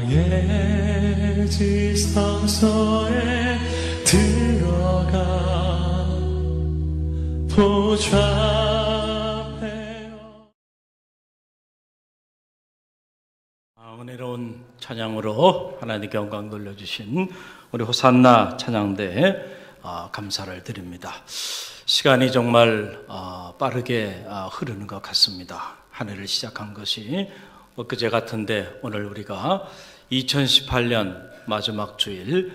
나의 지성소에 들어가 보좌하며. 은혜로운 찬양으로 하나님께 영광 돌려주신 우리 호산나 찬양대에 감사를 드립니다. 시간이 정말 빠르게 흐르는 것 같습니다. 한 해를 시작한 것이 엊그제 같은데 오늘 우리가 2018년 마지막 주일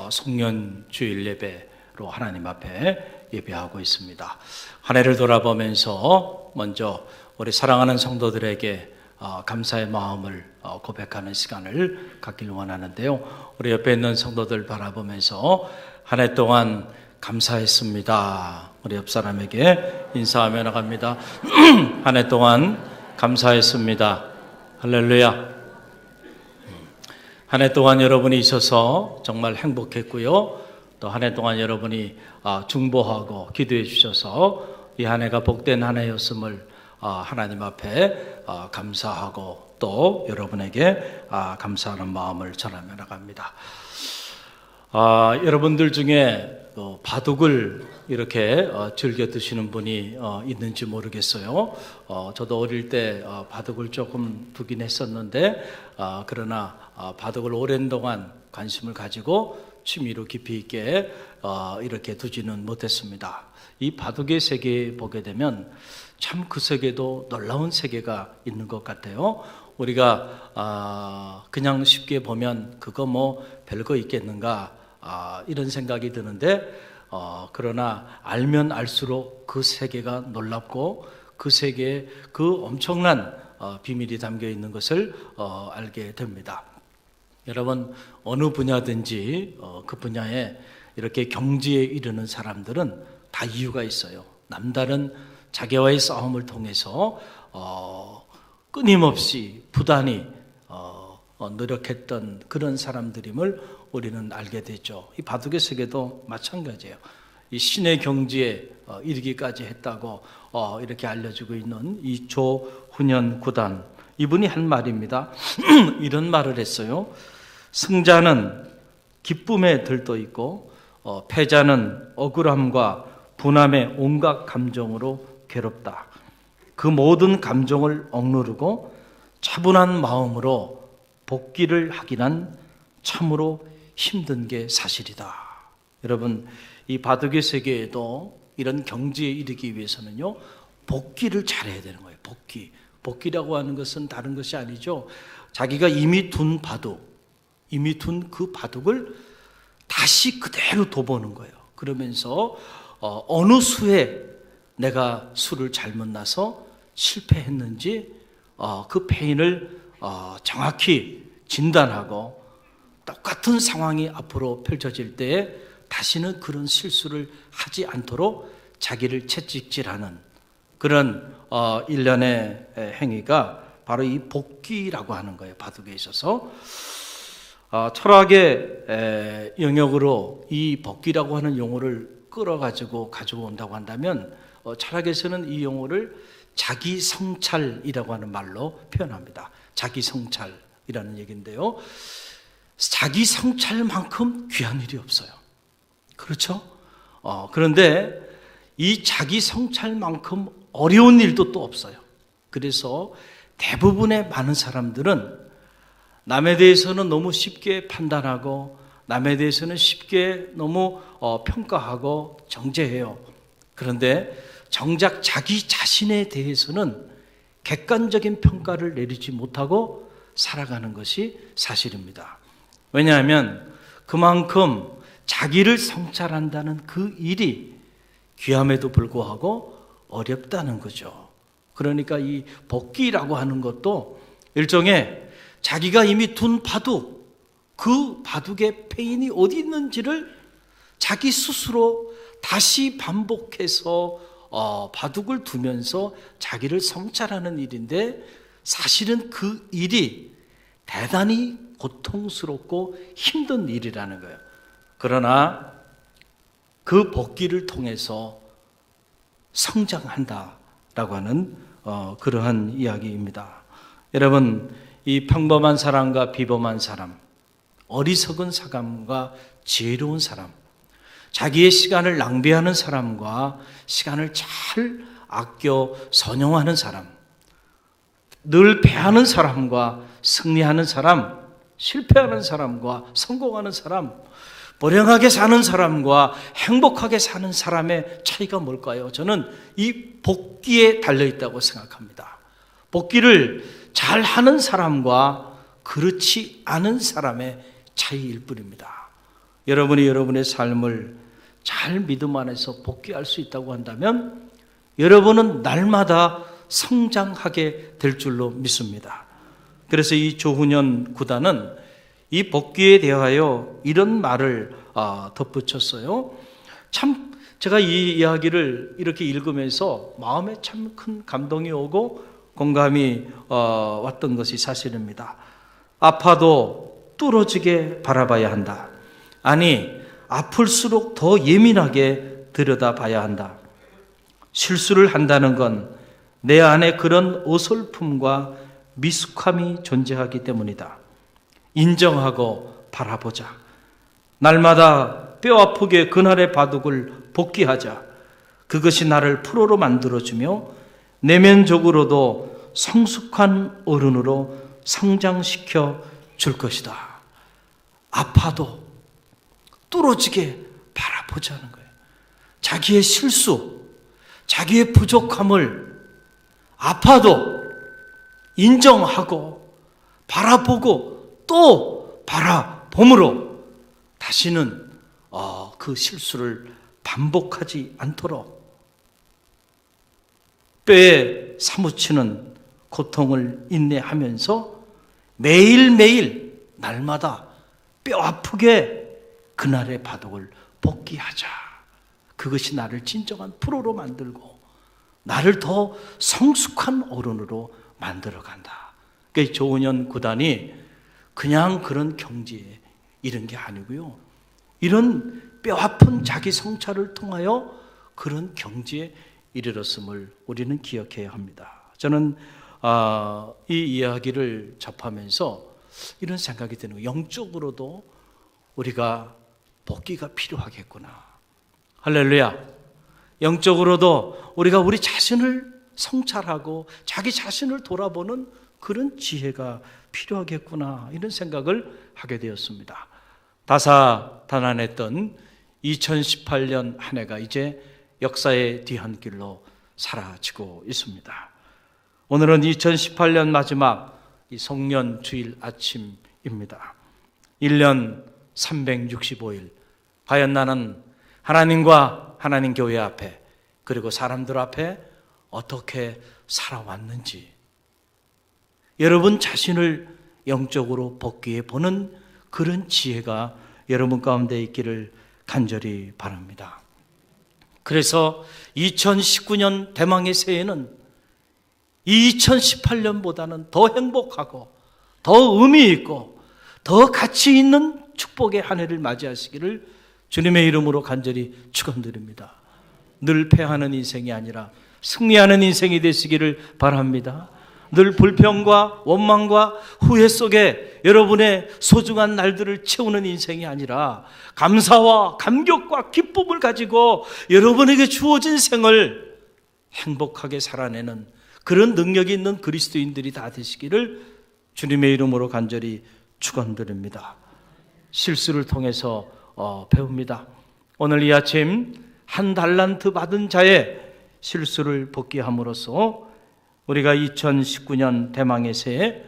송년 주일 예배로 하나님 앞에 예배하고 있습니다. 한 해를 돌아보면서 먼저 우리 사랑하는 성도들에게 감사의 마음을 고백하는 시간을 갖길 원하는데요. 우리 옆에 있는 성도들 바라보면서 한 해 동안 감사했습니다. 우리 옆 사람에게 인사하며 나갑니다. 한 해 동안 감사했습니다. 할렐루야. 한 해 동안 여러분이 있어서 정말 행복했고요. 또 한 해 동안 여러분이 중보하고 기도해 주셔서 이 한 해가 복된 한 해였음을 하나님 앞에 감사하고 또 여러분에게 감사하는 마음을 전하며 나갑니다. 여러분들 중에 바둑을 이렇게 즐겨 드시는 분이 있는지 모르겠어요. 저도 어릴 때 바둑을 조금 두긴 했었는데 그러나 바둑을 오랜 동안 관심을 가지고 취미로 깊이 있게 이렇게 두지는 못했습니다. 이 바둑의 세계에 보게 되면 참 그 세계도 놀라운 세계가 있는 것 같아요. 우리가 그냥 쉽게 보면 그거 뭐 별거 있겠는가 이런 생각이 드는데 그러나 알면 알수록 그 세계가 놀랍고 그 세계에 그 엄청난 비밀이 담겨 있는 것을 알게 됩니다. 여러분 어느 분야든지 그 분야에 이렇게 경지에 이르는 사람들은 다 이유가 있어요. 남다른 자기와의 싸움을 통해서 끊임없이 부단히 노력했던 그런 사람들임을 우리는 알게 되죠. 이 바둑의 세계도 마찬가지예요. 이 신의 경지에 이르기까지 했다고 이렇게 알려지고 있는 이 조훈현 구단, 이분이 한 말입니다. 이런 말을 했어요. 승자는 기쁨에 들떠 있고 패자는 억울함과 분함의 온갖 감정으로 괴롭다. 그 모든 감정을 억누르고 차분한 마음으로 복귀를 하기란 참으로 힘든 게 사실이다. 여러분 이 바둑의 세계에도 이런 경지에 이르기 위해서는요 복귀를 잘해야 되는 거예요. 복귀라고 하는 것은 다른 것이 아니죠. 자기가 이미 둔 바둑, 이미 둔 그 바둑을 다시 그대로 둬보는 거예요. 그러면서 어느 수에 내가 수를 잘못 놔서 실패했는지 그 패인을 정확히 진단하고 똑같은 상황이 앞으로 펼쳐질 때에 다시는 그런 실수를 하지 않도록 자기를 채찍질하는 그런 일련의 행위가 바로 이 복귀라고 하는 거예요. 바둑에 있어서 철학의 영역으로 이 복귀라고 하는 용어를 끌어가지고 가지고 온다고 한다면 철학에서는 이 용어를 자기성찰이라고 하는 말로 표현합니다. 자기성찰이라는 얘기인데요. 자기성찰만큼 귀한 일이 없어요. 그렇죠? 그런데 이 자기성찰만큼 어려운 일도 또 없어요. 그래서 대부분의 많은 사람들은 남에 대해서는 너무 쉽게 판단하고 남에 대해서는 쉽게 너무 평가하고 정죄해요. 그런데 정작 자기 자신에 대해서는 객관적인 평가를 내리지 못하고 살아가는 것이 사실입니다. 왜냐하면 그만큼 자기를 성찰한다는 그 일이 귀함에도 불구하고 어렵다는 거죠. 그러니까 이 복귀라고 하는 것도 일종의 자기가 이미 둔 바둑, 그 바둑의 패인이 어디 있는지를 자기 스스로 다시 반복해서 바둑을 두면서 자기를 성찰하는 일인데 사실은 그 일이 대단히 고통스럽고 힘든 일이라는 거예요. 그러나 그 복귀를 통해서 성장한다라고 하는 그러한 이야기입니다. 여러분 이 평범한 사람과 비범한 사람, 어리석은 사람과 지혜로운 사람, 자기의 시간을 낭비하는 사람과 시간을 잘 아껴 선용하는 사람, 늘 패하는 사람과 승리하는 사람, 실패하는 사람과 성공하는 사람, 불행하게 사는 사람과 행복하게 사는 사람의 차이가 뭘까요? 저는 이 복기에 달려있다고 생각합니다. 복기를 잘 하는 사람과 그렇지 않은 사람의 차이일 뿐입니다. 여러분이 여러분의 삶을 잘 믿음 안에서 복귀할 수 있다고 한다면 여러분은 날마다 성장하게 될 줄로 믿습니다. 그래서 이 조훈현 구단은 이 복귀에 대하여 이런 말을 덧붙였어요. 참 제가 이 이야기를 이렇게 읽으면서 마음에 참 큰 감동이 오고 공감이 왔던 것이 사실입니다. 아파도 뚫어지게 바라봐야 한다. 아니, 아플수록 더 예민하게 들여다봐야 한다. 실수를 한다는 건 내 안에 그런 어설픔과 미숙함이 존재하기 때문이다. 인정하고 바라보자. 날마다 뼈아프게 그날의 바둑을 복귀하자. 그것이 나를 프로로 만들어주며 내면적으로도 성숙한 어른으로 성장시켜 줄 것이다. 아파도 뚫어지게 바라보자는 거예요. 자기의 실수, 자기의 부족함을 아파도 인정하고 바라보고 또 바라봄으로 다시는 그 실수를 반복하지 않도록 뼈에 사무치는 고통을 인내하면서 매일매일 날마다 뼈 아프게 그날의 바둑을 복귀하자. 그것이 나를 진정한 프로로 만들고 나를 더 성숙한 어른으로 만들어간다. 그러니까 조훈현 구단이 그냥 그런 경지에 이른 게 아니고요. 이런 뼈아픈 자기 성찰을 통하여 그런 경지에 이르렀음을 우리는 기억해야 합니다. 저는 이 이야기를 접하면서 이런 생각이 드는 거예요. 영적으로도 우리가 복귀가 필요하겠구나. 할렐루야. 영적으로도 우리가 우리 자신을 성찰하고 자기 자신을 돌아보는 그런 지혜가 필요하겠구나. 이런 생각을 하게 되었습니다. 다사다난했던 2018년 한 해가 이제 역사의 뒤안길로 사라지고 있습니다. 오늘은 2018년 마지막 이 송년 주일 아침입니다. 1년 365일 과연 나는 하나님과 하나님 교회 앞에 그리고 사람들 앞에 어떻게 살아왔는지 여러분 자신을 영적으로 복귀해 보는 그런 지혜가 여러분 가운데 있기를 간절히 바랍니다. 그래서 2019년 대망의 새해는 2018년보다는 더 행복하고 더 의미 있고 더 가치 있는 축복의 한 해를 맞이하시기를 주님의 이름으로 간절히 축원드립니다. 늘 패하는 인생이 아니라 승리하는 인생이 되시기를 바랍니다. 늘 불평과 원망과 후회 속에 여러분의 소중한 날들을 채우는 인생이 아니라 감사와 감격과 기쁨을 가지고 여러분에게 주어진 생을 행복하게 살아내는 그런 능력이 있는 그리스도인들이 다 되시기를 주님의 이름으로 간절히 축원드립니다. 실수를 통해서 배웁니다. 오늘 이 아침 한 달란트 받은 자의 실수를 복귀함으로써 우리가 2019년 대망의 새해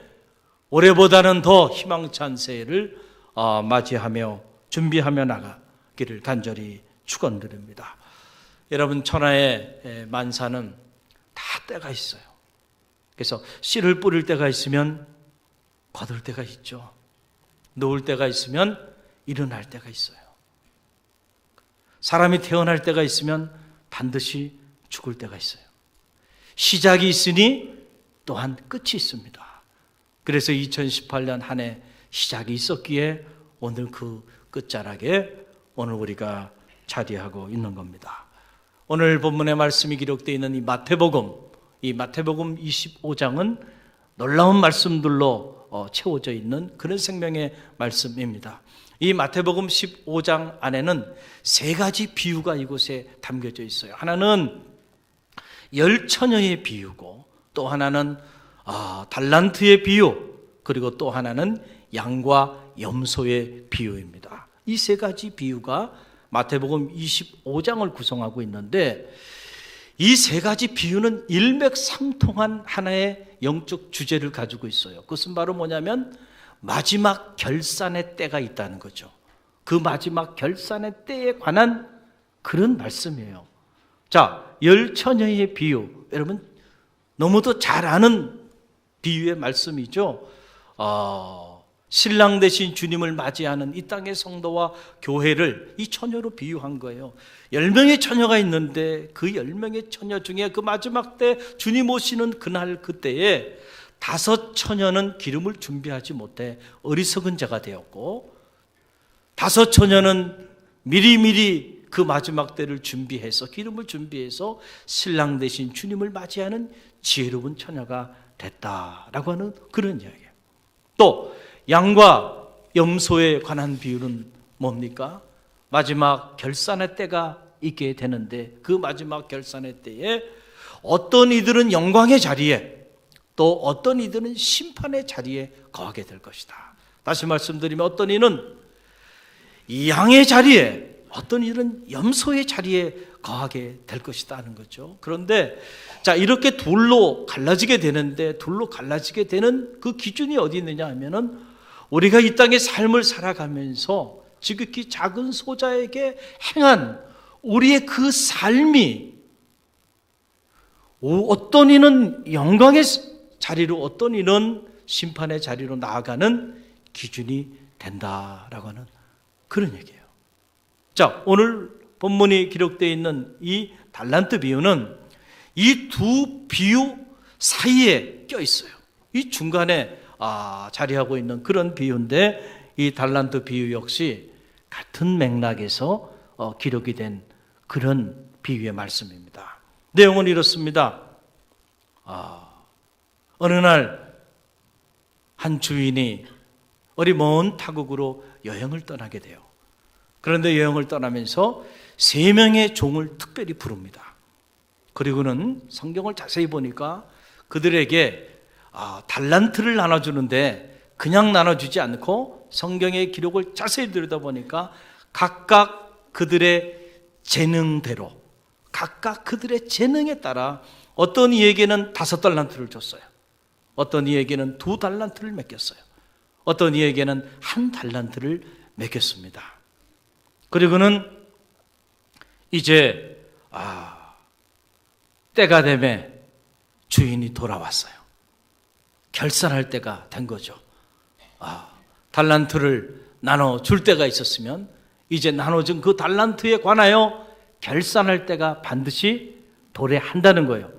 올해보다는 더 희망찬 새해를 맞이하며 준비하며 나가기를 간절히 축원드립니다. 여러분 천하의 만사는 다 때가 있어요. 그래서 씨를 뿌릴 때가 있으면 거둘 때가 있죠. 놓을 때가 있으면 일어날 때가 있어요. 사람이 태어날 때가 있으면 반드시 죽을 때가 있어요. 시작이 있으니 또한 끝이 있습니다. 그래서 2018년 한 해 시작이 있었기에 오늘 그 끝자락에 오늘 우리가 자리하고 있는 겁니다. 오늘 본문의 말씀이 기록되어 있는 이 마태복음 25장은 놀라운 말씀들로 채워져 있는 그런 생명의 말씀입니다. 이 마태복음 15장 안에는 세 가지 비유가 이곳에 담겨져 있어요. 하나는 열처녀의 비유고, 또 하나는 달란트의 비유, 그리고 또 하나는 양과 염소의 비유입니다. 이 세 가지 비유가 마태복음 25장을 구성하고 있는데, 이 세 가지 비유는 일맥상통한 하나의 영적 주제를 가지고 있어요. 그것은 바로 뭐냐면 마지막 결산의 때가 있다는 거죠. 그 마지막 결산의 때에 관한 그런 말씀이에요. 자, 열처녀의 비유, 여러분 너무도 잘 아는 비유의 말씀이죠. 신랑 되신 주님을 맞이하는 이 땅의 성도와 교회를 이 처녀로 비유한 거예요. 10명의 처녀가 있는데 그 10명의 처녀 중에 그 마지막 때 주님 오시는 그날 그때에 5 처녀는 기름을 준비하지 못해 어리석은 자가 되었고, 5 처녀는 미리미리 그 마지막 때를 준비해서, 기름을 준비해서 신랑 되신 주님을 맞이하는 지혜로운 처녀가 됐다라고 하는 그런 이야기예요. 또 양과 염소에 관한 비유는 뭡니까? 마지막 결산의 때가 있게 되는데, 그 마지막 결산의 때에 어떤 이들은 영광의 자리에, 또 어떤 이들은 심판의 자리에 거하게 될 것이다. 다시 말씀드리면 어떤 이는 양의 자리에, 어떤 이들은 염소의 자리에 거하게 될 것이다 하는 거죠. 그런데 자, 이렇게 둘로 갈라지게 되는데, 둘로 갈라지게 되는 그 기준이 어디 있느냐 하면은, 우리가 이 땅의 삶을 살아가면서 지극히 작은 소자에게 행한 우리의 그 삶이, 어떤 이는 영광의 자리로, 어떤 이는 심판의 자리로 나아가는 기준이 된다라고 하는 그런 얘기예요. 자, 오늘 본문이 기록되어 있는 이 달란트 비유는 이 두 비유 사이에 껴 있어요. 이 중간에 자리하고 있는 그런 비유인데, 이 달란트 비유 역시 같은 맥락에서 기록이 된 그런 비유의 말씀입니다. 내용은 이렇습니다. 어느 날 한 주인이 어디 먼 타국으로 여행을 떠나게 돼요. 그런데 여행을 떠나면서 3명의 종을 특별히 부릅니다. 그리고는 성경을 자세히 보니까 그들에게 달란트를 나눠주는데, 그냥 나눠주지 않고 성경의 기록을 자세히 들여다보니까 각각 그들의 재능대로, 각각 그들의 재능에 따라 어떤 이에게는 5달란트를 줬어요. 어떤 이에게는 2달란트를 맡겼어요. 어떤 이에게는 1달란트를 맡겼습니다. 그리고는 이제 때가 되매 주인이 돌아왔어요. 결산할 때가 된 거죠. 달란트를 나눠줄 때가 있었으면 이제 나눠준 그 달란트에 관하여 결산할 때가 반드시 도래한다는 거예요.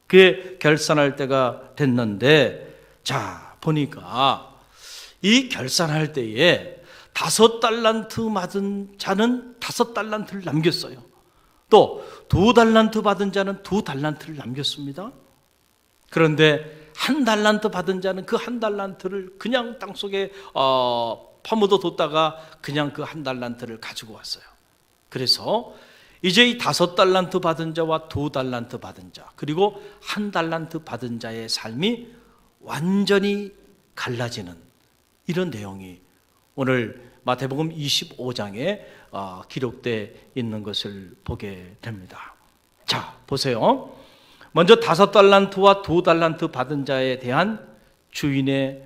그게 결산할 때가 됐는데, 자, 보니까 이 결산할 때에 5달란트 받은 자는 5달란트를 남겼어요. 또 2달란트 받은 자는 2달란트를 남겼습니다. 그런데 1달란트 받은 자는 그 1달란트를 그냥 땅속에 파묻어 뒀다가 그냥 그 1달란트를 가지고 왔어요. 그래서 이제 이 5달란트 받은 자와 2달란트 받은 자, 그리고 1달란트 받은 자의 삶이 완전히 갈라지는 이런 내용이 오늘 마태복음 25장에 기록되어 있는 것을 보게 됩니다. 자, 보세요. 먼저 5달란트와 2달란트 받은 자에 대한 주인의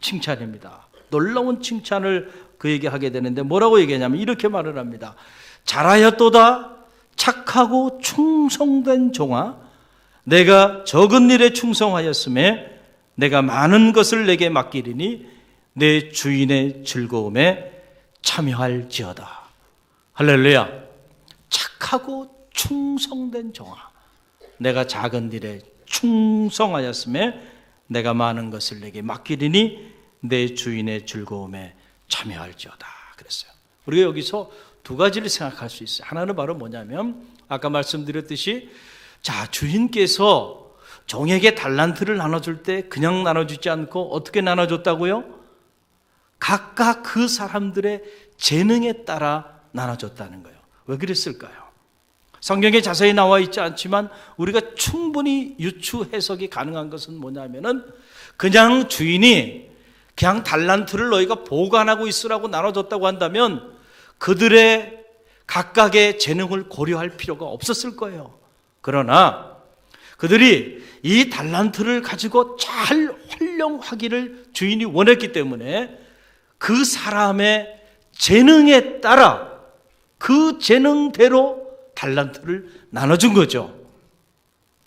칭찬입니다. 놀라운 칭찬을 그에게 하게 되는데, 뭐라고 얘기하냐면 이렇게 말을 합니다. 잘하였도다 착하고 충성된 종아, 내가 적은 일에 충성하였음에 내가 많은 것을 내게 맡기리니 내 주인의 즐거움에 참여할지어다. 할렐루야. 착하고 충성된 종아, 내가 작은 일에 충성하였음에 내가 많은 것을 내게 맡기리니 내 주인의 즐거움에 참여할지어다 그랬어요. 우리가 여기서 2가지를 생각할 수 있어요. 하나는 바로 뭐냐면, 아까 말씀드렸듯이, 자, 주인께서 종에게 달란트를 나눠줄 때 그냥 나눠주지 않고 어떻게 나눠줬다고요? 각각 그 사람들의 재능에 따라 나눠줬다는 거예요. 왜 그랬을까요? 성경에 자세히 나와 있지 않지만 우리가 충분히 유추 해석이 가능한 것은 뭐냐면은 그냥 주인이 그냥 달란트를 너희가 보관하고 있으라고 나눠줬다고 한다면 그들의 각각의 재능을 고려할 필요가 없었을 거예요. 그러나 그들이 이 달란트를 가지고 잘 활용하기를 주인이 원했기 때문에 그 사람의 재능에 따라 그 재능대로 달란트를 나눠준 거죠.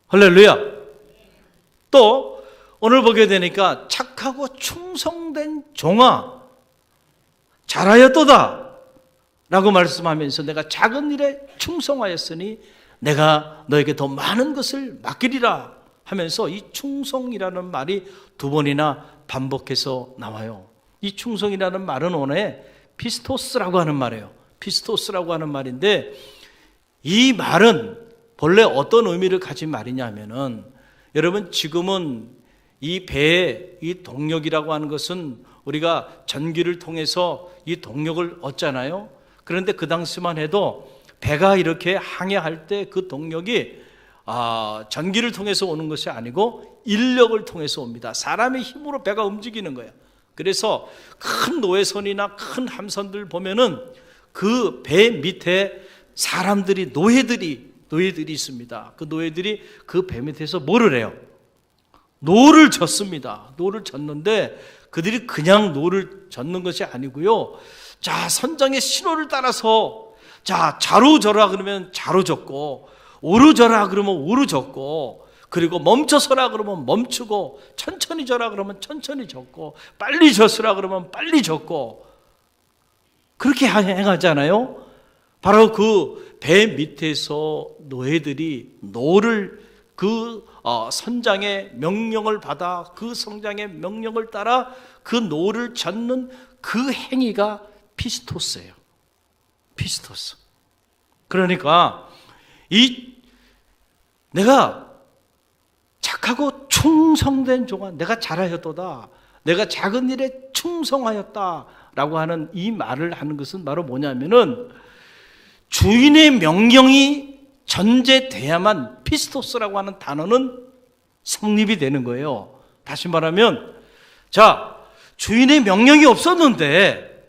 할렐루야. 또 오늘 보게 되니까 착하고 충성된 종아 잘하였도다 라고 말씀하면서 내가 작은 일에 충성하였으니 내가 너에게 더 많은 것을 맡기리라 하면서 이 충성이라는 말이 두 번이나 반복해서 나와요. 이 충성이라는 말은 오늘 피스토스라고 하는 말이에요. 피스토스라고 하는 말인데 이 말은 본래 어떤 의미를 가진 말이냐면은 여러분 지금은 이 배의 이 동력이라고 하는 것은 우리가 전기를 통해서 이 동력을 얻잖아요. 그런데 그 당시만 해도 배가 이렇게 항해할 때 그 동력이 전기를 통해서 오는 것이 아니고 인력을 통해서 옵니다. 사람의 힘으로 배가 움직이는 거예요. 그래서 큰 노회선이나 큰 함선들 보면은 그 배 밑에 사람들이 노예들이 있습니다. 그 노예들이 그 배 밑에서 뭐를 해요? 노를 젓습니다. 노를 젓는데 그들이 그냥 노를 젓는 것이 아니고요. 자, 선장의 신호를 따라서 자, 좌로 져라 그러면 좌로 젓고 오로 져라 그러면 오로 젓고 그리고 멈춰서라 그러면 멈추고 천천히 져라 그러면 천천히 젓고 빨리 젓으라 그러면 빨리 젓고 그렇게 행하잖아요. 바로 그 배 밑에서 노예들이 노를 그 선장의 명령을 받아 그 선장의 명령을 따라 그 노를 젓는 그 행위가 피스토스예요. 피스토스. 그러니까 내가 착하고 충성된 종아 내가 잘하였도다. 내가 작은 일에 충성하였다라고 하는 이 말을 하는 것은 바로 뭐냐면은 주인의 명령이 전제돼야만 피스토스라고 하는 단어는 성립이 되는 거예요. 다시 말하면 자, 주인의 명령이 없었는데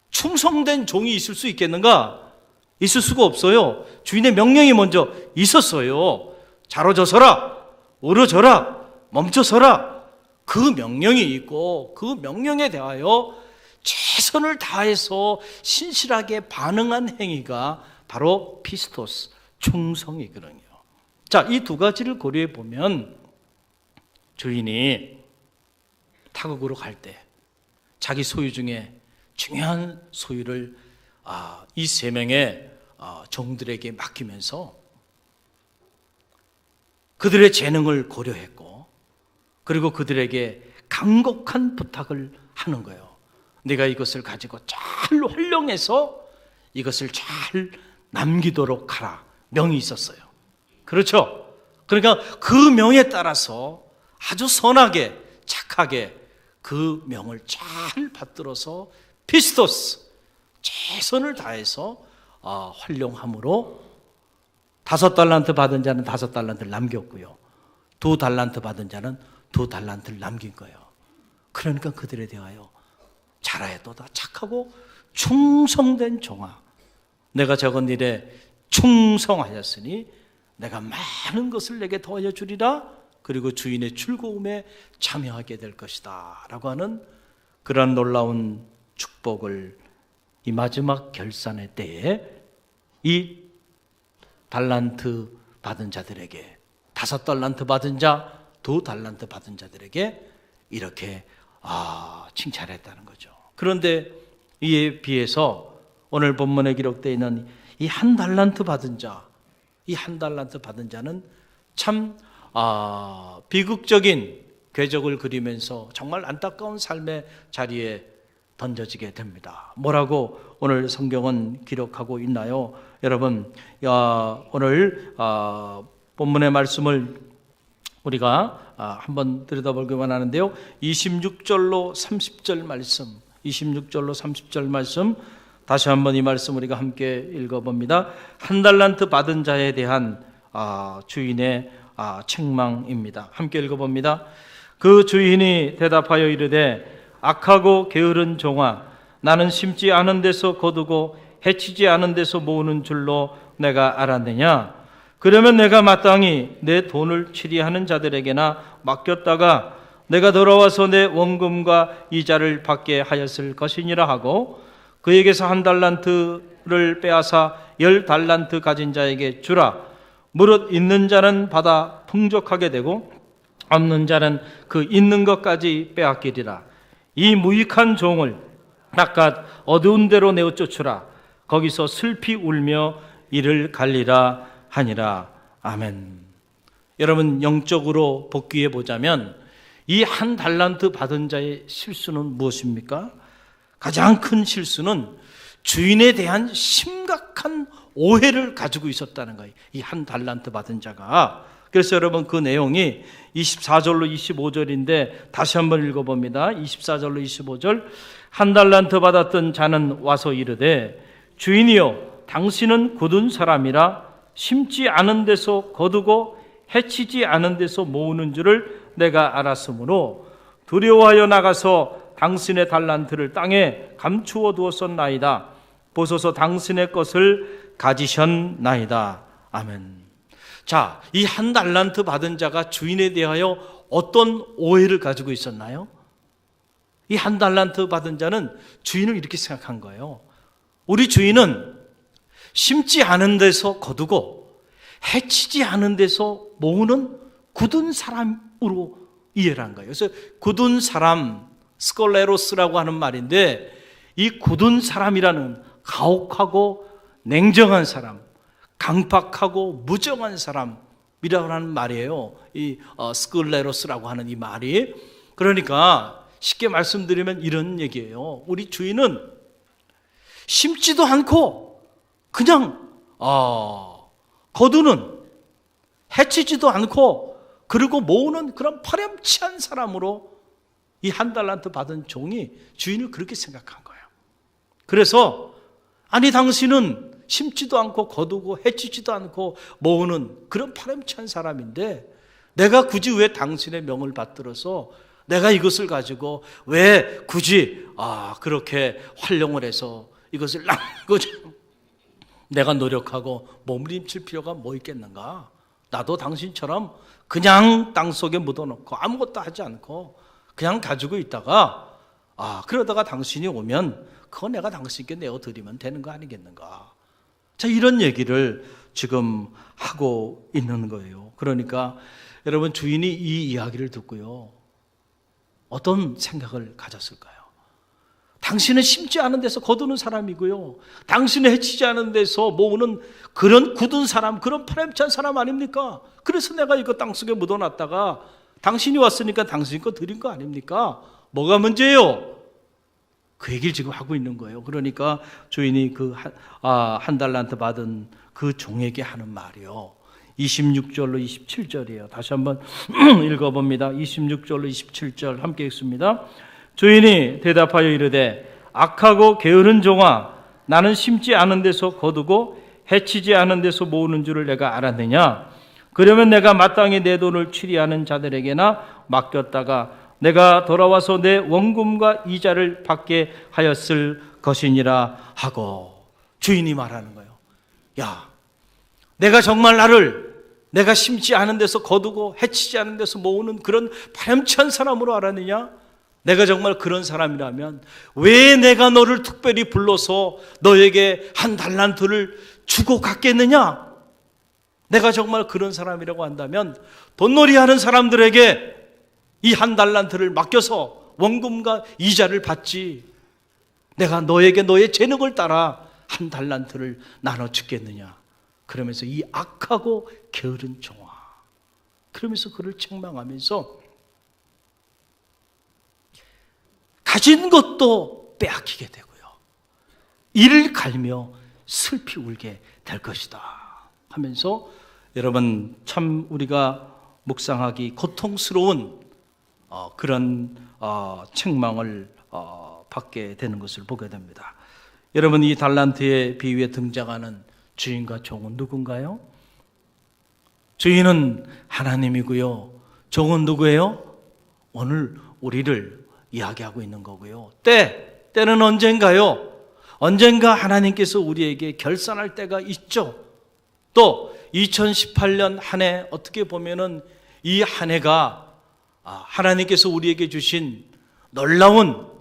충성된 종이 있을 수 있겠는가? 있을 수가 없어요. 주인의 명령이 먼저 있었어요. 좌로 져서라, 우로 져라, 멈춰서라. 그 명령이 있고 그 명령에 대하여 최선을 다해서 신실하게 반응한 행위가 바로 피스토스, 충성이거든요. 자, 이 두 가지를 고려해 보면 주인이 타국으로 갈 때 자기 소유 중에 중요한 소유를 이 세 명의 종들에게 맡기면서 그들의 재능을 고려했고 그리고 그들에게 간곡한 부탁을 하는 거예요. 네가 이것을 가지고 잘 활용해서 이것을 잘 남기도록 하라. 명이 있었어요. 그렇죠? 그러니까 그 명에 따라서 아주 선하게 착하게 그 명을 잘 받들어서 피스토스 최선을 다해서 활용함으로 5달란트 받은 자는 5달란트를 남겼고요. 2달란트 받은 자는 2달란트를 남긴 거예요. 그러니까 그들에 대하여 잘하였도다. 착하고 충성된 종아 내가 적은 일에 충성하였으니 내가 많은 것을 내게 더하여 주리라. 그리고 주인의 즐거움에 참여하게 될 것이다 라고 하는 그런 놀라운 축복을 이 마지막 결산의 때에 이 달란트 받은 자들에게 5달란트 받은 자, 2달란트 받은 자들에게 이렇게 칭찬했다는 거죠. 그런데 이에 비해서 오늘 본문에 기록되어 있는 이 1달란트 받은 자, 이 1달란트 받은 자는 참 비극적인 궤적을 그리면서 정말 안타까운 삶의 자리에 던져지게 됩니다. 뭐라고 오늘 성경은 기록하고 있나요? 여러분, 오늘 본문의 말씀을 우리가 한번 들여다보기만 하는데요. 26절로 30절 말씀, 26절로 30절 말씀, 다시 한번 이 말씀 우리가 함께 읽어봅니다. 한 달란트 받은 자에 대한 주인의 책망입니다. 함께 읽어봅니다. 그 주인이 대답하여 이르되 악하고 게으른 종아, 나는 심지 않은 데서 거두고 해치지 않은 데서 모으는 줄로 내가 알았느냐? 그러면 내가 마땅히 내 돈을 치리하는 자들에게나 맡겼다가 내가 돌아와서 내 원금과 이자를 받게 하였을 것이니라 하고 그에게서 한 달란트를 빼앗아 10달란트 가진 자에게 주라. 무릇 있는 자는 받아 풍족하게 되고 없는 자는 그 있는 것까지 빼앗기리라. 이 무익한 종을 바깥 어두운 데로 내어 쫓으라. 거기서 슬피 울며 이를 갈리라 하니라. 아멘. 여러분, 영적으로 복귀해 보자면 이 한 달란트 받은 자의 실수는 무엇입니까? 가장 큰 실수는 주인에 대한 심각한 오해를 가지고 있었다는 거예요. 이 한 달란트 받은 자가. 그래서 여러분, 그 내용이 24절로 25절인데 다시 한번 읽어봅니다. 24절로 25절. 한 달란트 받았던 자는 와서 이르되 주인이여, 당신은 굳은 사람이라 심지 않은 데서 거두고 해치지 않은 데서 모으는 줄을 내가 알았으므로 두려워하여 나가서 당신의 달란트를 땅에 감추어 두었었나이다. 보소서 당신의 것을 가지셨나이다. 아멘. 자, 이 한 달란트 받은 자가 주인에 대하여 어떤 오해를 가지고 있었나요? 이 한 달란트 받은 자는 주인을 이렇게 생각한 거예요. 우리 주인은 심지 않은 데서 거두고 해치지 않은 데서 모으는 굳은 사람으로 이해를 한 거예요. 그래서 굳은 사람, 스콜레로스라고 하는 말인데, 이 굳은 사람이라는 가혹하고 냉정한 사람, 강박하고 무정한 사람이라고 하는 말이에요. 이 스콜레로스라고 하는 이 말이. 그러니까 쉽게 말씀드리면 이런 얘기예요. 우리 주인은 심지도 않고 그냥 거두는, 해치지도 않고 그리고 모으는 그런 파렴치한 사람으로 이 한 달란트 받은 종이 주인을 그렇게 생각한 거예요. 그래서 아니, 당신은 심지도 않고 거두고 해치지도 않고 모으는 그런 파렴치한 사람인데 내가 굳이 왜 당신의 명을 받들어서 내가 이것을 가지고 왜 굳이 그렇게 활용을 해서 이것을 남고자 내가 노력하고 몸부림칠 필요가 뭐 있겠는가? 나도 당신처럼 그냥 땅속에 묻어놓고 아무것도 하지 않고 그냥 가지고 있다가 그러다가 당신이 오면 그거 내가 당신께 내어드리면 되는 거 아니겠는가? 자, 이런 얘기를 지금 하고 있는 거예요. 그러니까 여러분, 주인이 이 이야기를 듣고요, 어떤 생각을 가졌을까요? 당신은 심지 않은 데서 거두는 사람이고요, 당신은 해치지 않은 데서 모으는 그런 굳은 사람, 그런 파렴치한 사람 아닙니까? 그래서 내가 이거 땅속에 묻어놨다가 당신이 왔으니까 당신 거 드린 거 아닙니까? 뭐가 문제예요? 그 얘기를 지금 하고 있는 거예요. 그러니까 주인이 그 한 달란트 받은 그 종에게 하는 말이요, 26절로 27절이에요. 다시 한번 읽어봅니다. 26절로 27절 함께 읽습니다. 주인이 대답하여 이르되 악하고 게으른 종아, 나는 심지 않은 데서 거두고 해치지 않은 데서 모으는 줄을 내가 알았느냐? 그러면 내가 마땅히 내 돈을 취리하는 자들에게나 맡겼다가 내가 돌아와서 내 원금과 이자를 받게 하였을 것이니라 하고, 주인이 말하는 거예요. 야, 내가 정말 내가 심지 않은 데서 거두고 해치지 않은 데서 모으는 그런 파렴치한 사람으로 알았느냐? 내가 정말 그런 사람이라면 왜 내가 너를 특별히 불러서 너에게 한 달란트를 주고 갔겠느냐? 내가 정말 그런 사람이라고 한다면 돈놀이 하는 사람들에게 이 한 달란트를 맡겨서 원금과 이자를 받지, 내가 너에게 너의 재능을 따라 한 달란트를 나눠 주겠느냐? 그러면서 이 악하고 게으른 종아, 그러면서 그를 책망하면서 가진 것도 빼앗기게 되고요, 이를 갈며 슬피 울게 될 것이다 하면서, 여러분, 참 우리가 묵상하기 고통스러운 그런 책망을 받게 되는 것을 보게 됩니다. 여러분, 이 달란트의 비유에 등장하는 주인과 종은 누군가요? 주인은 하나님이고요. 종은 누구예요? 오늘 우리를 이야기하고 있는 거고요. 때는 언젠가요? 언젠가 하나님께서 우리에게 결산할 때가 있죠. 또 2018년 한 해 어떻게 보면은 이 한 해가 하나님께서 우리에게 주신 놀라운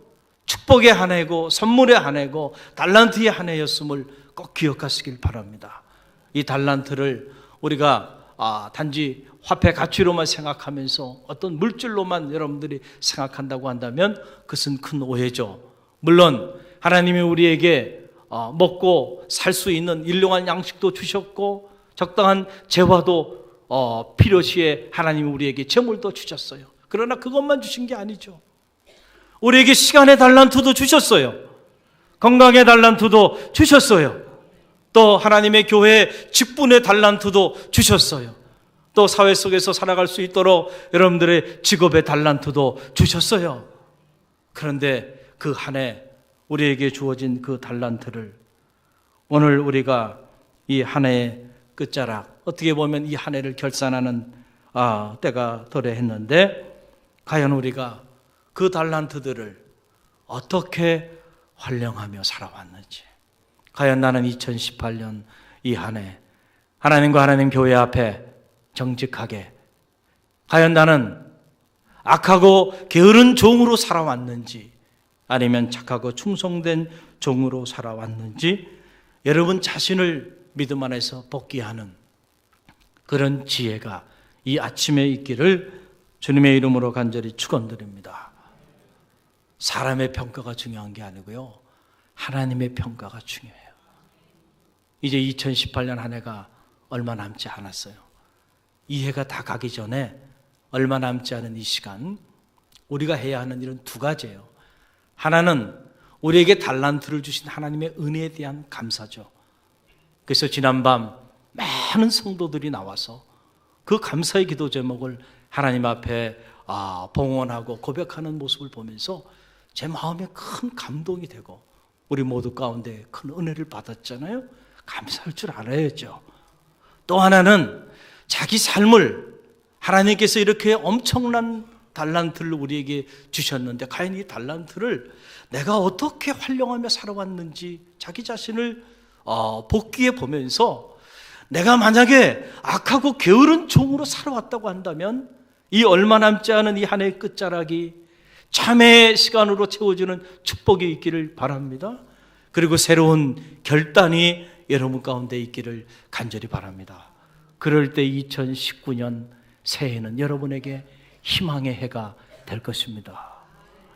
축복의 한 해고 선물의 한 해고 달란트의 한 해였음을 꼭 기억하시길 바랍니다. 이 달란트를 우리가 단지 화폐 가치로만 생각하면서 어떤 물질로만 여러분들이 생각한다고 한다면 그것은 큰 오해죠. 물론 하나님이 우리에게 먹고 살 수 있는 일용할 양식도 주셨고 적당한 재화도 필요시에 하나님이 우리에게 재물도 주셨어요. 그러나 그것만 주신 게 아니죠. 우리에게 시간의 달란트도 주셨어요. 건강의 달란트도 주셨어요. 또 하나님의 교회의 직분의 달란트도 주셨어요. 또 사회 속에서 살아갈 수 있도록 여러분들의 직업의 달란트도 주셨어요. 그런데 그 한 해 우리에게 주어진 그 달란트를 오늘 우리가 이 한 해의 끝자락, 어떻게 보면 이 한 해를 결산하는 때가 도래했는데 과연 우리가 그 달란트들을 어떻게 활용하며 살아왔는지, 과연 나는 2018년 이 한 해 하나님과 하나님 교회 앞에 정직하게, 과연 나는 악하고 게으른 종으로 살아왔는지 아니면 착하고 충성된 종으로 살아왔는지 여러분 자신을 믿음 안에서 복귀하는 그런 지혜가 이 아침에 있기를 주님의 이름으로 간절히 축원드립니다. 사람의 평가가 중요한 게 아니고요, 하나님의 평가가 중요해요. 이제 2018년 한 해가 얼마 남지 않았어요. 이 해가 다 가기 전에 얼마 남지 않은 이 시간 우리가 해야 하는 일은 두 가지예요. 하나는 우리에게 달란트를 주신 하나님의 은혜에 대한 감사죠. 그래서 지난밤 많은 성도들이 나와서 그 감사의 기도 제목을 하나님 앞에 봉헌하고 고백하는 모습을 보면서 제 마음에 큰 감동이 되고 우리 모두 가운데 큰 은혜를 받았잖아요. 감사할 줄 알아야죠. 또 하나는 자기 삶을 하나님께서 이렇게 엄청난 달란트를 우리에게 주셨는데 과연 이 달란트를 내가 어떻게 활용하며 살아왔는지 자기 자신을 복귀해 보면서 내가 만약에 악하고 게으른 종으로 살아왔다고 한다면 이 얼마 남지 않은 이 한 해의 끝자락이 참회의 시간으로 채워주는 축복이 있기를 바랍니다. 그리고 새로운 결단이 여러분 가운데 있기를 간절히 바랍니다. 그럴 때 2019년 새해는 여러분에게 희망의 해가 될 것입니다.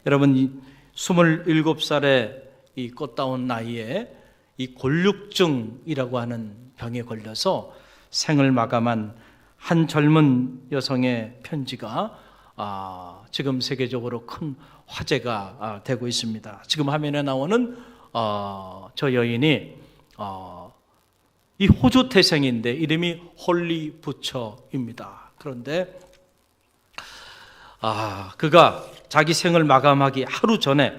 여러분, 27살의 이 꽃다운 나이에 이 골육증이라고 하는 병에 걸려서 생을 마감한 한 젊은 여성의 편지가 지금 세계적으로 큰 화제가 되고 있습니다. 지금 화면에 나오는 저 여인이 이 호주 태생인데 이름이 홀리 부처입니다. 그런데 그가 자기 생을 마감하기 하루 전에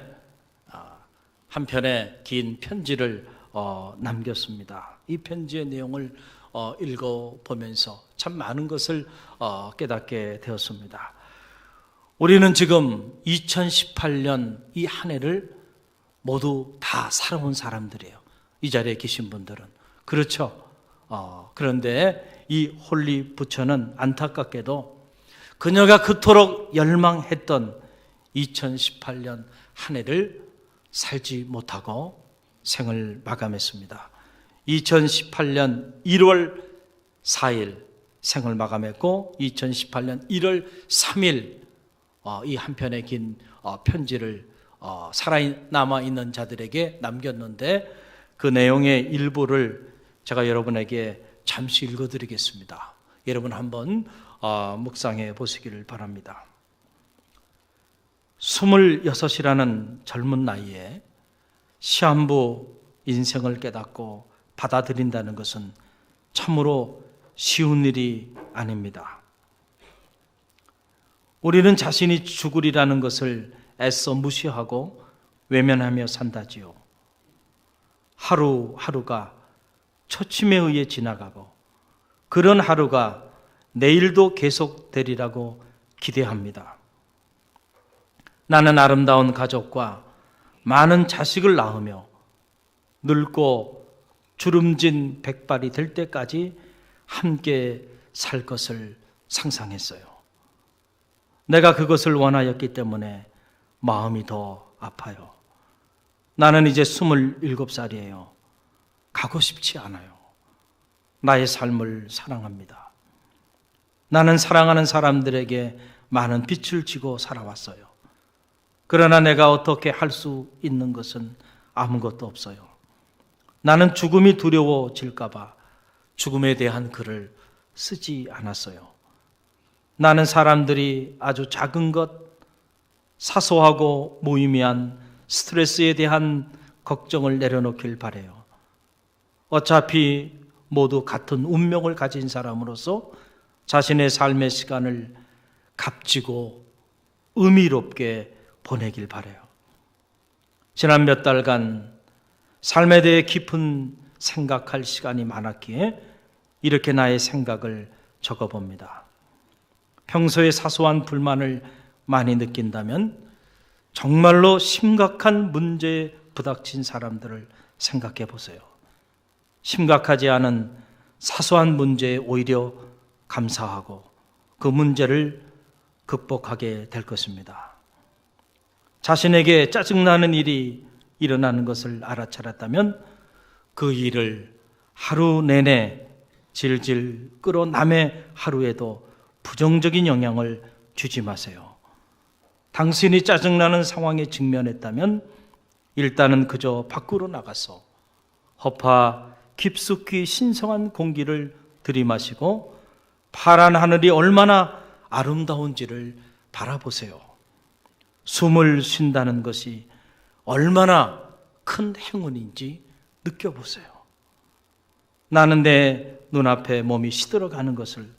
한 편의 긴 편지를 남겼습니다. 이 편지의 내용을 읽어보면서 참 많은 것을 깨닫게 되었습니다. 우리는 지금 2018년 이 한 해를 모두 다 살아온 사람들이에요. 이 자리에 계신 분들은. 그렇죠. 그런데 이 홀리 부처는 안타깝게도 그녀가 그토록 열망했던 2018년 한 해를 살지 못하고 생을 마감했습니다. 2018년 1월 4일 생을 마감했고 2018년 1월 3일 이 한 편의 긴 편지를 살아남아 있는 자들에게 남겼는데 그 내용의 일부를 제가 여러분에게 잠시 읽어드리겠습니다. 여러분 한번 묵상해 보시기를 바랍니다. 26이라는 젊은 나이에 시한부 인생을 깨닫고 받아들인다는 것은 참으로 쉬운 일이 아닙니다. 우리는 자신이 죽으리라는 것을 애써 무시하고 외면하며 산다지요. 하루하루가 초침에 의해 지나가고 그런 하루가 내일도 계속되리라고 기대합니다. 나는 아름다운 가족과 많은 자식을 낳으며 늙고 주름진 백발이 될 때까지 함께 살 것을 상상했어요. 내가 그것을 원하였기 때문에 마음이 더 아파요. 나는 이제 27살이에요. 가고 싶지 않아요. 나의 삶을 사랑합니다. 나는 사랑하는 사람들에게 많은 빚을 지고 살아왔어요. 그러나 내가 어떻게 할 수 있는 것은 아무것도 없어요. 나는 죽음이 두려워질까 봐 죽음에 대한 글을 쓰지 않았어요. 나는 사람들이 아주 작은 것, 사소하고 무의미한 스트레스에 대한 걱정을 내려놓길 바라요. 어차피 모두 같은 운명을 가진 사람으로서 자신의 삶의 시간을 값지고 의미롭게 보내길 바라요. 지난 몇 달간 삶에 대해 깊은 생각할 시간이 많았기에 이렇게 나의 생각을 적어봅니다. 평소에 사소한 불만을 많이 느낀다면 정말로 심각한 문제에 부닥친 사람들을 생각해 보세요. 심각하지 않은 사소한 문제에 오히려 감사하고 그 문제를 극복하게 될 것입니다. 자신에게 짜증나는 일이 일어나는 것을 알아차렸다면 그 일을 하루 내내 질질 끌어 남의 하루에도 부정적인 영향을 주지 마세요. 당신이 짜증나는 상황에 직면했다면 일단은 그저 밖으로 나가서 허파 깊숙이 신성한 공기를 들이마시고 파란 하늘이 얼마나 아름다운지를 바라보세요. 숨을 쉰다는 것이 얼마나 큰 행운인지 느껴보세요. 나는 내 눈앞에 몸이 시들어가는 것을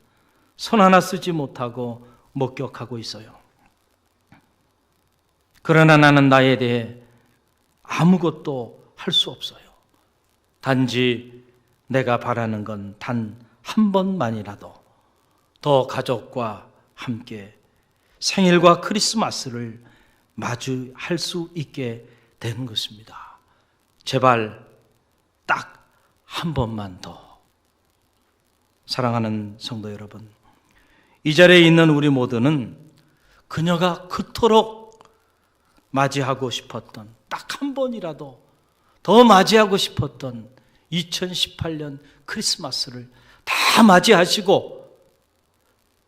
손 하나 쓰지 못하고 목격하고 있어요. 그러나 나는 나에 대해 아무것도 할 수 없어요. 단지 내가 바라는 건 단 한 번만이라도 더 가족과 함께 생일과 크리스마스를 마주할 수 있게 되는 것입니다. 제발 딱 한 번만 더. 사랑하는 성도 여러분, 이 자리에 있는 우리 모두는 그녀가 그토록 맞이하고 싶었던 딱 한 번이라도 더 맞이하고 싶었던 2018년 크리스마스를 다 맞이하시고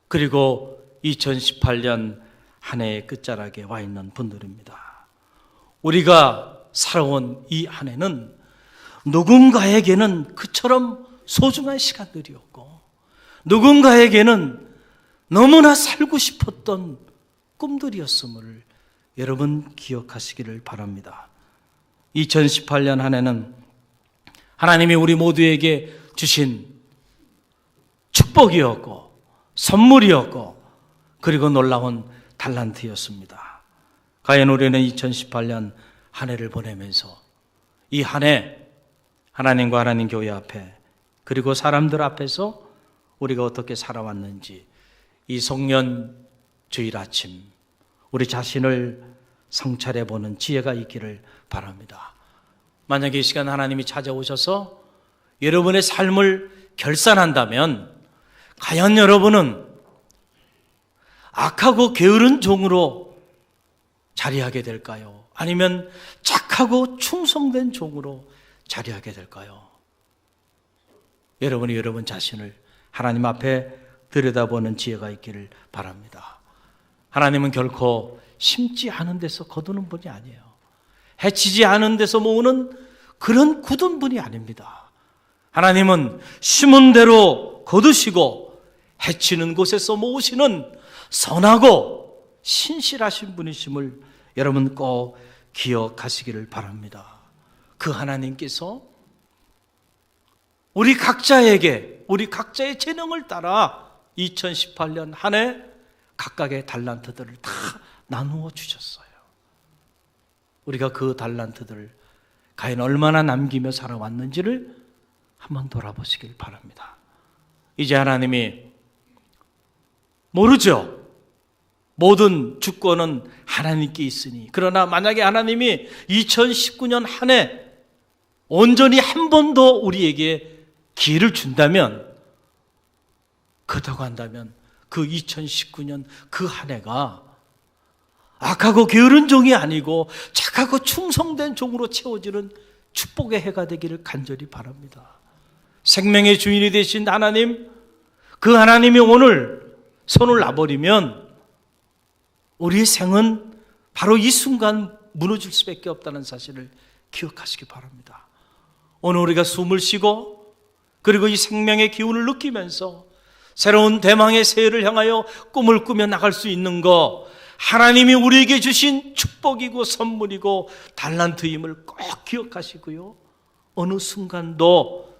그리고 2018년 한 해의 끝자락에 와 있는 분들입니다. 우리가 살아온 이 한 해는 누군가에게는 그처럼 소중한 시간들이었고 누군가에게는 너무나 살고 싶었던 꿈들이었음을 여러분 기억하시기를 바랍니다. 2018년 한 해는 하나님이 우리 모두에게 주신 축복이었고 선물이었고 그리고 놀라운 달란트였습니다. 과연 우리는 2018년 한 해를 보내면서 이 한 해 하나님과 하나님 교회 앞에 그리고 사람들 앞에서 우리가 어떻게 살아왔는지 이 송년 주일 아침 우리 자신을 성찰해 보는 지혜가 있기를 바랍니다. 만약에 이 시간 하나님이 찾아오셔서 여러분의 삶을 결산한다면 과연 여러분은 악하고 게으른 종으로 자리하게 될까요? 아니면 착하고 충성된 종으로 자리하게 될까요? 여러분이 여러분 자신을 하나님 앞에 들여다보는 지혜가 있기를 바랍니다. 하나님은 결코 심지 않은 데서 거두는 분이 아니에요. 해치지 않은 데서 모으는 그런 굳은 분이 아닙니다. 하나님은 심은 대로 거두시고 해치는 곳에서 모으시는 선하고 신실하신 분이심을 여러분 꼭 기억하시기를 바랍니다. 그 하나님께서 우리 각자에게 우리 각자의 재능을 따라 2018년 한 해 각각의 달란트들을 다 나누어 주셨어요. 우리가 그 달란트들을 과연 얼마나 남기며 살아왔는지를 한번 돌아보시길 바랍니다. 이제 하나님이 모르죠. 모든 주권은 하나님께 있으니. 그러나 만약에 하나님이 2019년 한 해 온전히 한 번 더 우리에게 기회를 준다면, 그렇다고 한다면 그 2019년 그 한 해가 악하고 게으른 종이 아니고 착하고 충성된 종으로 채워지는 축복의 해가 되기를 간절히 바랍니다. 생명의 주인이 되신 하나님, 그 하나님이 오늘 손을 놔버리면 우리의 생은 바로 이 순간 무너질 수밖에 없다는 사실을 기억하시기 바랍니다. 오늘 우리가 숨을 쉬고 그리고 이 생명의 기운을 느끼면서 새로운 대망의 새해를 향하여 꿈을 꾸며 나갈 수 있는 거, 하나님이 우리에게 주신 축복이고 선물이고 달란트임을 꼭 기억하시고요. 어느 순간도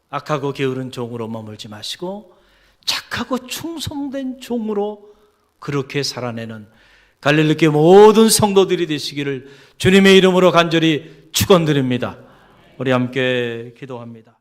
악하고 게으른 종으로 머물지 마시고 착하고 충성된 종으로 그렇게 살아내는 갈릴리 교회 모든 성도들이 되시기를 주님의 이름으로 간절히 축원드립니다. 우리 함께 기도합니다.